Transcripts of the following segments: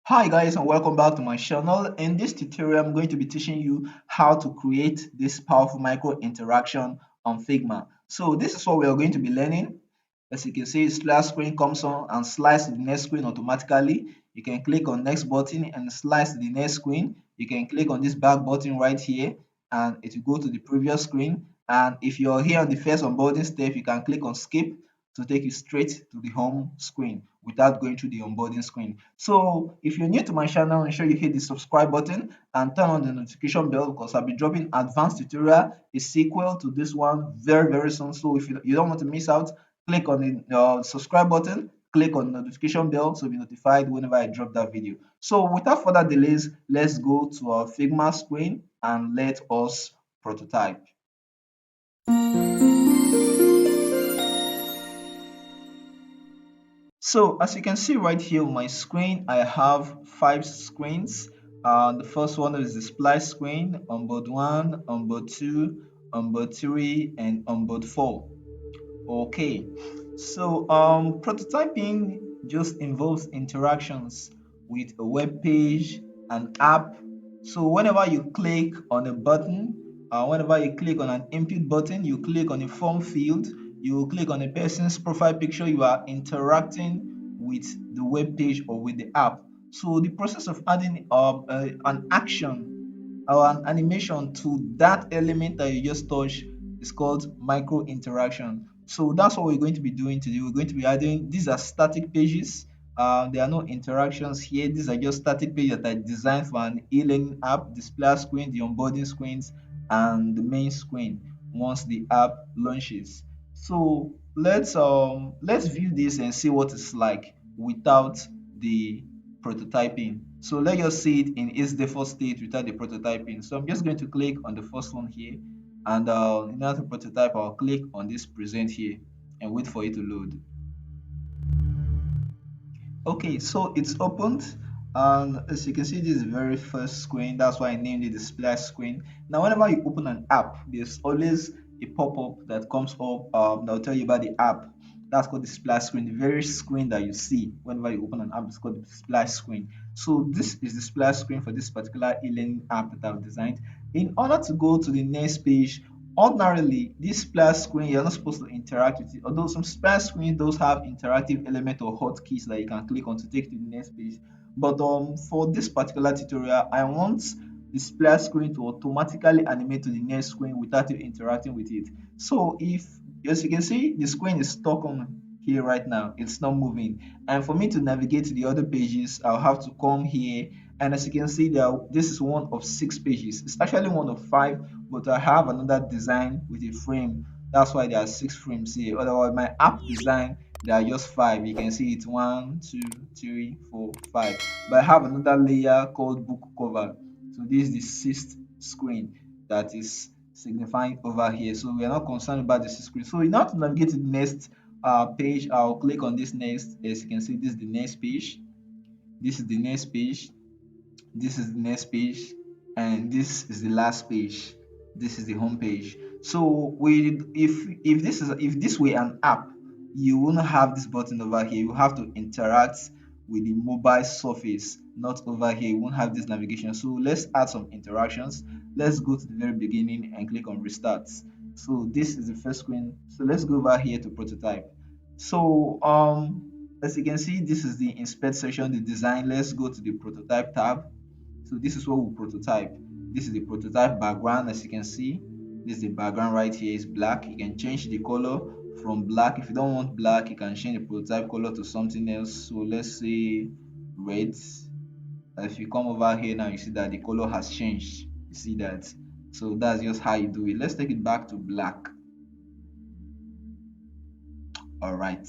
Hi guys, and welcome back to my channel. In this tutorial I'm going to be teaching you how to create this powerful micro interaction on Figma. So this is what we are going to be learning. As you can see, splash screen comes on and slides to the next screen automatically. You can click on next button and slides to the next screen. You can click on this back button right here and it will go to the previous screen. And if you're here on the first onboarding step, you can click on skip to take you straight to the home screen without going through the onboarding screen. So if you're new to my channel, ensure you hit the subscribe button and turn on the notification bell because I'll be dropping advanced tutorial, a sequel to this one very soon. So if you don't want to miss out, click on the subscribe button, click on the notification bell to be notified whenever I drop that video. So without further delays, let's go to our Figma screen and let us prototype. So as you can see right here on my screen, I have 5 screens. The first one is the splice screen, onboard 1, onboard 2, onboard 3, and onboard 4. Okay, so prototyping just involves interactions with a web page, an app. So whenever you click on a button, whenever you click on an input button, you click on a form field, you click on a person's profile picture, you are interacting with the web page or with the app. So the process of adding an action or an animation to that element that you just touched is called micro interaction. So that's what we're going to be doing today. We're going to be adding, these are static pages. There are no interactions here. These are just static pages that are designed for an e-learning app, display screen, the onboarding screens, and the main screen once the app launches. So let's view this and see what it's like without the prototyping. So let's just see it in its default state without the prototyping. So I'm just going to click on the first one here, and in order to prototype, I'll click on this present here and wait for it to load. Okay, so it's opened, and as you can see, this is the very first screen. That's why I named it the splash screen. Now whenever you open an app, there's always a pop-up that comes up that will tell you about the app. That's called the splash screen. The very screen that you see whenever you open an app is called the splash screen. So this is the splash screen for this particular e-learning app that I've designed. In order to go to the next page, ordinarily this splash screen, you're not supposed to interact with it, although some splash screens those have interactive element or hotkeys that you can click on to take to the next page. But for this particular tutorial, I want the splash screen to automatically animate to the next screen without you interacting with it. So if, as you can see, the screen is stuck on here right now, it's not moving, and for me to navigate to the other pages, I'll have to come here. And as you can see, this is one of 6 pages. It's actually one of 5, but I have another design with a frame. That's why there are 6 frames here. Otherwise, my app design, there are just 5. You can see it's 1, 2, 3, 4, 5. But I have another layer called book cover. So this is the 6th screen that is signifying over here. So we are not concerned about the 6th screen. So in order to navigate to the next page, I'll click on this next. As you can see, this is the next page. This is the next page. This is the next page, and this is the last page. This is the home page. So if this were an app, you wouldn't have this button over here. You have to interact with the mobile surface, not over here. You won't have this navigation. So let's add some interactions. Let's go to the very beginning and click on restart. So this is the first screen. So let's go over here to prototype. So as you can see, this is the inspect section, the design. Let's go to the prototype tab. So this is what we prototype. This is the prototype background. As you can see, this is the background right here is black. You can change the color from black. If you don't want black, you can change the prototype color to something else. So let's say red. If you come over here now, you see that the color has changed. You see that. So that's just how you do it. Let's take it back to black. All right,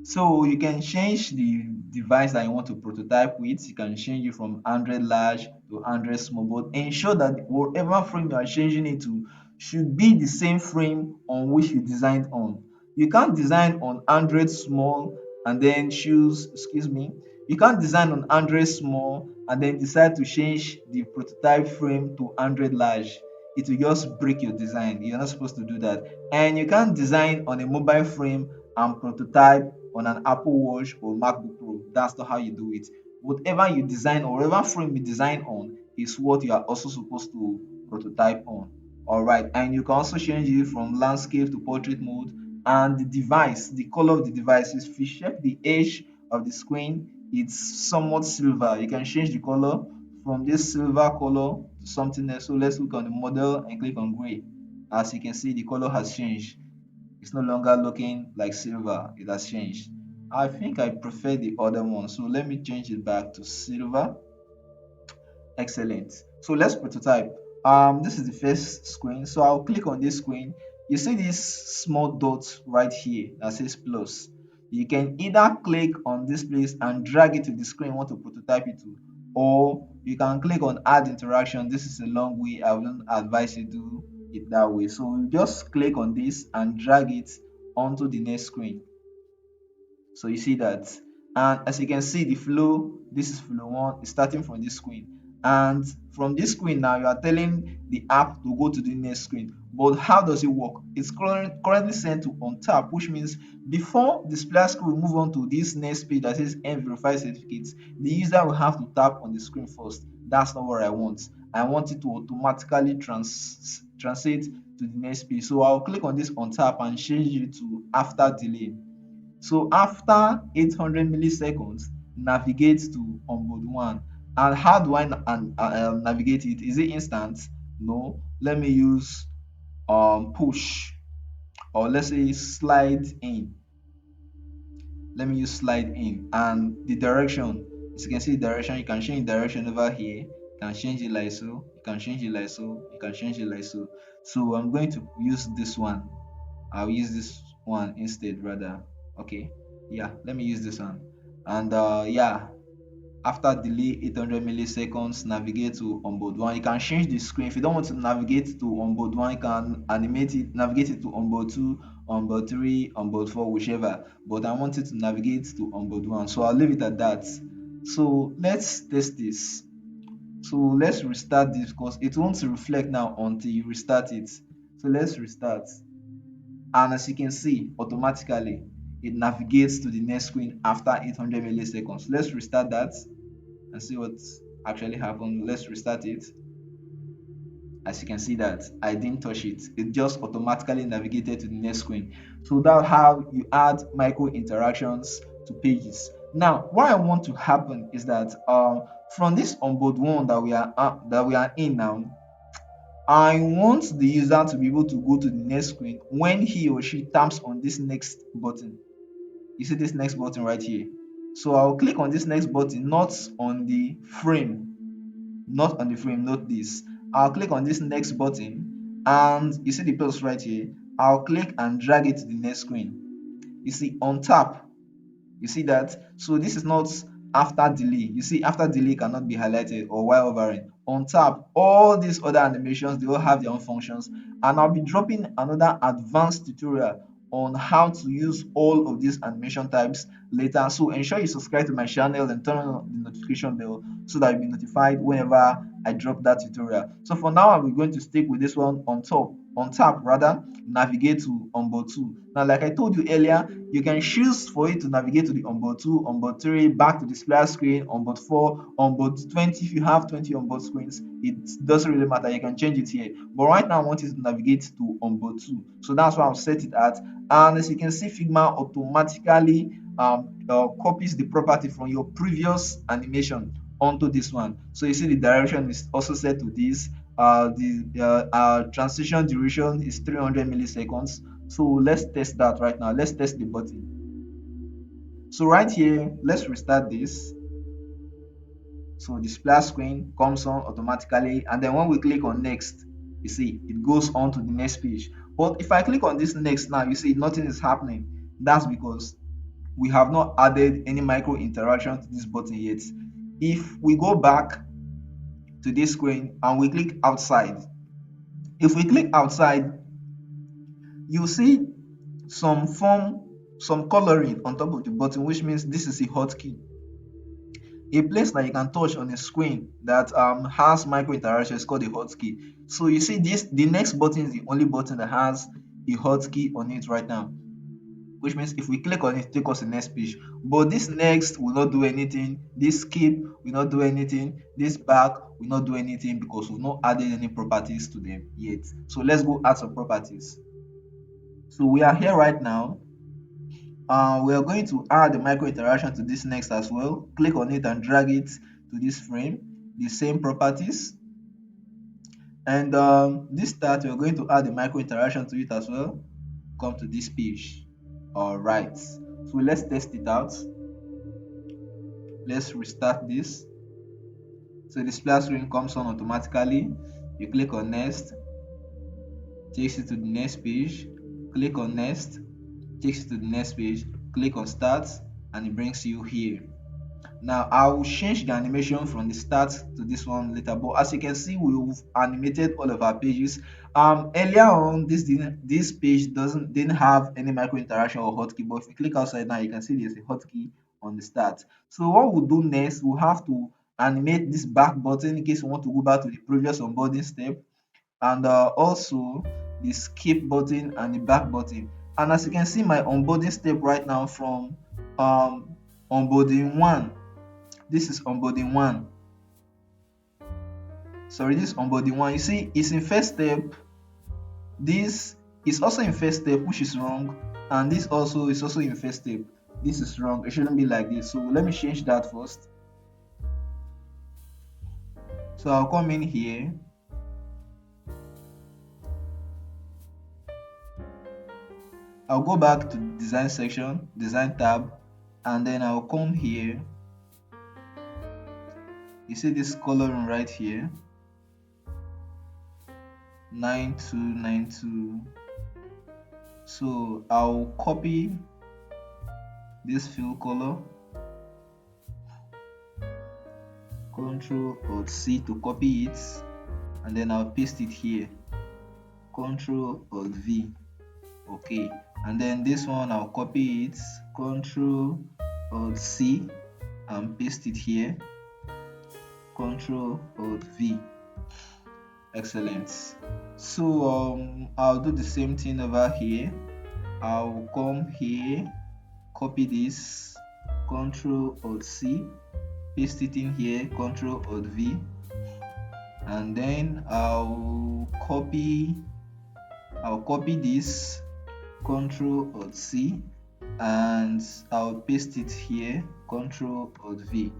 so you can change the device that you want to prototype with. You can change it from 100 large to 100 small, but ensure that whatever frame you are changing it to should be the same frame on which you designed on. You can't design on 100 small and then choose, excuse me, you can't design on 100 small and then decide to change the prototype frame to 100 large. It will just break your design. You're not supposed to do that. And you can't design on a mobile frame and prototype on an Apple Watch or MacBook Pro. That's not how you do it. whatever you design or whatever frame you design on is what you are also supposed to prototype on. All right, and you can also change it from landscape to portrait mode. And the device, the color of the device, is if you check the edge of the screen, it's somewhat silver. You can change the color from this silver color to something else. So let's look on the model and click on gray. As you can see, the color has changed. It's no longer looking like silver. It has changed. I think I prefer the other one, so let me change it back to silver. Excellent. So let's prototype. This is the first screen, so I'll click on this screen. You see this small dot right here that says plus. You can either click on this place and drag it to the screen you want to prototype it to, or you can click on add interaction. This is a long way. I wouldn't advise you do it that way. So you just click on this and drag it onto the next screen. So you see that, and as you can see, the flow, this is flow one, is starting from this screen, and from this screen now you are telling the app to go to the next screen. But how does it work? It's currently sent to on tap, which means before the splash screen will move on to this next page that says verify certificates, the user will have to tap on the screen first. That's not what I want. I want it to automatically translate to the next page. So I'll click on this on tap and change it to after delay. So after 800 milliseconds, navigate to onboard one. And how do I navigate it? Is it instant? No. Let me use push, or let's say slide in. Let me use slide in, and the direction. As you can see, the direction, you can change direction over here. You can change it like so. You can change it like so. You can change it like so. So I'm going to use this one. I'll use this one instead rather. Okay, yeah, let me use this one. And yeah, after delay 800 milliseconds, navigate to onboard one. You can change the screen. If you don't want to navigate to onboard one, you can animate it, navigate it to onboard two, onboard three, onboard four, whichever. But I want it to navigate to onboard one, so I'll leave it at that. So let's test this. So let's restart this because it won't reflect now until you restart it. So let's restart, and as you can see, automatically it navigates to the next screen after 800 milliseconds. Let's restart that and see what actually happened. Let's restart it. As you can see that I didn't touch it, it just automatically navigated to the next screen. So that's how you add micro interactions to pages. Now what I want to happen is that from this onboard one that we are in now, I want the user to be able to go to the next screen when he or she taps on this next button. You see this next button right here. So I'll click on this next button, not on the frame, not on the frame, not this. I'll click on this next button, and you see the plus right here. I'll click and drag it to the next screen. You see on tap, you see that. So this is not after delay. You see after delay cannot be highlighted or while hovering. On tap, all these other animations, they all have their own functions, and I'll be dropping another advanced tutorial on how to use all of these animation types later. So ensure you subscribe to my channel and turn on the notification bell so that you'll be notified whenever I drop that tutorial. So for now, we're going to stick with this one on tap rather, navigate to onboard 2. Now like I told you earlier, you can choose for it to navigate to the onboard 2, onboard 3, back to the splash screen, onboard 4, onboard 20. If you have 20 onboard screens, it doesn't really matter, you can change it here. But right now I want it to navigate to onboard 2, so that's why I'll set it at. And as you can see, Figma automatically copies the property from your previous animation onto this one. So you see the direction is also set to this. The transition duration is 300 milliseconds. So let's test that right now. Let's test the button. So right here, let's restart this. So the splash screen comes on automatically, and then when we click on next, you see it goes on to the next page. But if I click on this next now, you see nothing is happening. That's because we have not added any micro interaction to this button yet. If we go back to this screen and we click outside, if we click outside, you see some coloring on top of the button, which means this is a hotkey, a place that you can touch on a screen that has micro interaction is called a hotkey. So you see this, the next button is the only button that has a hotkey on it right now, which means if we click on it, take us to the next page. But this next will not do anything. This skip will not do anything. This back will not do anything because we've not added any properties to them yet. So let's go add some properties. So we are here right now. We are going to add the micro interaction to this next as well. Click on it and drag it to this frame, the same properties. And this start, we are going to add the micro interaction to it as well. Come to this page. All right, so let's test it out. Let's restart this. So the splash screen comes on automatically. You click on next, takes you to the next page. Click on next, takes you to the next page. Click on start and it brings you here. Now I will change the animation from the start to this one later, but as you can see, we've animated all of our pages. Earlier on, this page didn't have any micro interaction or hotkey, but if you click outside now, you can see there's a hotkey on the start. So what we'll do next, we'll have to animate this back button in case you want to go back to the previous onboarding step, and also the skip button and the back button. And as you can see, my onboarding step right now from onboarding 1. This is onboarding 1. Sorry, this is onboarding 1. You see, it's in first step. This is also in first step, which is wrong, and this also is also in first step. This is wrong. It shouldn't be like this. So let me change that first. So I'll come in here. I'll go back to design section, design tab, and then I'll come here. You see this coloring right here, 9292. So I'll copy this fill color, Ctrl+C to copy it, and then I'll paste it here, Ctrl+V. Okay, and then this one I'll copy it, Ctrl+C and paste it here, Ctrl+V. Excellent. So I'll do the same thing over here. I'll come here, copy this, Ctrl+C, paste it in here, Ctrl+V, and then I'll copy this, Ctrl+C, and I'll paste it here, Ctrl+V.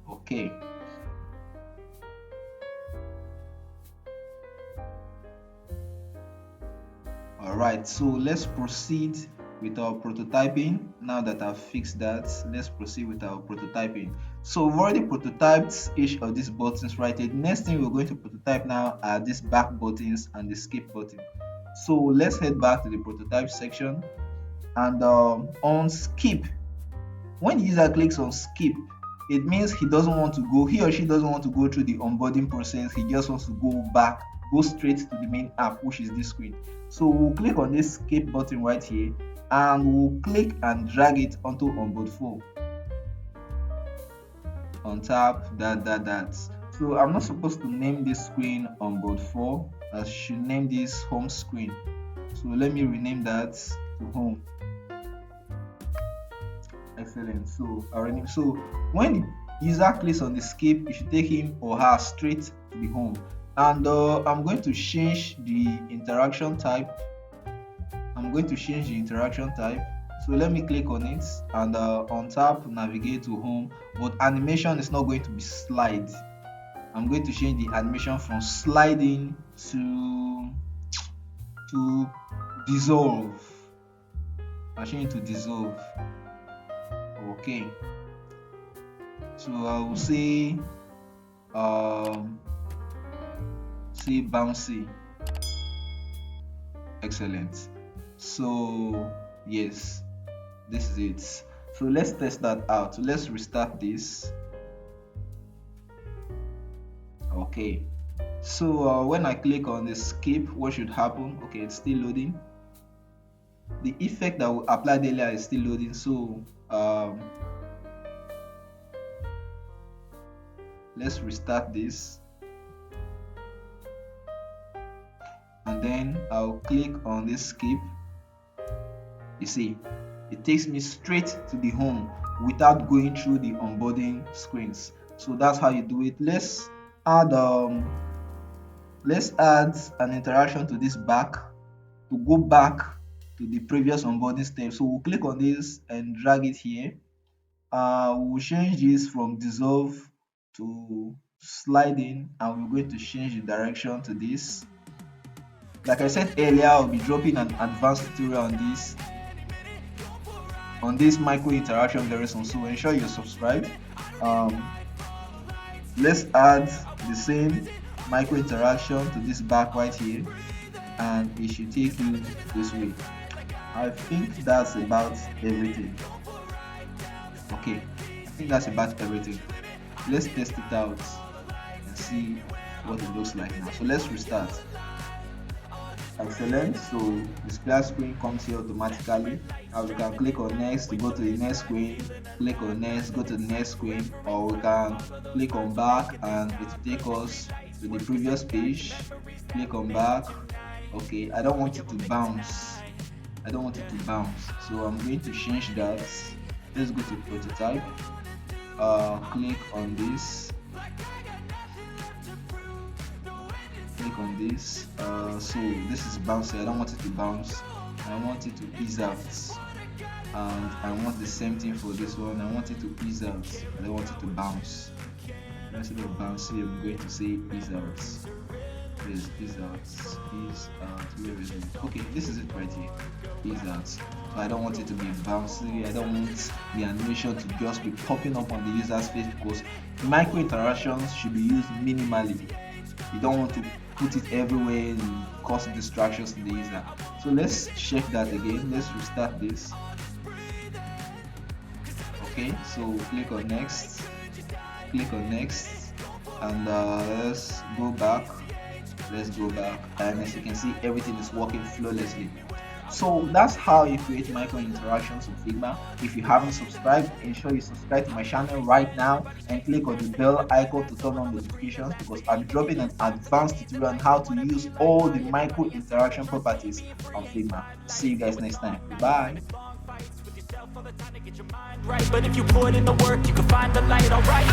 Okay. Alright, so let's proceed with our prototyping. Now that I've fixed that, let's proceed with our prototyping. So we've already prototyped each of these buttons right here. The next thing we're going to prototype now are these back buttons and the skip button. So let's head back to the prototype section, and on skip, when the user clicks on skip, it means he or she doesn't want to go through the onboarding process. He just wants to go straight to the main app, which is this screen. So we'll click on this skip button right here, and we'll click and drag it onto onboard 4. On tap that. So I'm not supposed to name this screen onboard 4. I should name this home screen. So let me rename that to home. Excellent. So when the user clicks on the skip, it should take him or her straight to the home. And I'm going to change the interaction type. So let me click on it, and on tap navigate to home, but animation is not going to be slide. I'm going to change the animation from sliding to dissolve. I'll change it to dissolve. Okay, so I will say bouncy. Excellent. So yes, this is it. So let's test that out. So let's restart this. Okay, so when I click on the skip, what should happen? Okay, it's still loading. The effect that we applied earlier is still loading. So let's restart this, and then I'll click on this skip. You see, it takes me straight to the home without going through the onboarding screens. So that's how you do it. Add um let's add an interaction to this back to go back to the previous onboarding step. So we'll click on this and drag it here. We'll change this from dissolve to sliding, and we're going to change the direction to this. Like I said earlier, I'll be dropping an advanced tutorial on this micro interaction very soon, so ensure you're subscribed. Let's add the same micro interaction to this back right here, and it should take you this way. I think that's about everything. Okay, I think that's about everything. Let's test it out and see what it looks like now. So let's restart. Excellent. So the splash screen comes here automatically. Now we can click on next to go to the next screen, click on next, go to the next screen, or we can click on back and it will take us to the previous page. Click on back. Okay, I don't want it to bounce. I don't want it to bounce, so I'm going to change that. Let's go to prototype. Click on this. Click on this. So this is bouncy. I don't want it to bounce. I want it to ease out, and I want the same thing for this one. I want it to ease out. I don't want it to bounce. Instead of bouncy, I'm going to say ease out. Please ease out. Ease out. Where is it? Okay, this is it right here. Ease out. So I don't want it to be bouncy. I don't want the animation to just be popping up on the user's face, because micro interactions should be used minimally. You don't want to put it everywhere and cause distractions to the user. So let's check that again. Let's restart this. Okay, so click on next, and let's go back. And as you can see, everything is working flawlessly. So that's how you create micro interactions with Figma. If you haven't subscribed, ensure you subscribe to my channel right now and click on the bell icon to turn on notifications, because I'm dropping an advanced tutorial on how to use all the micro interaction properties on Figma. See you guys next time. Bye. But if you put in the work, you can find the light, alright.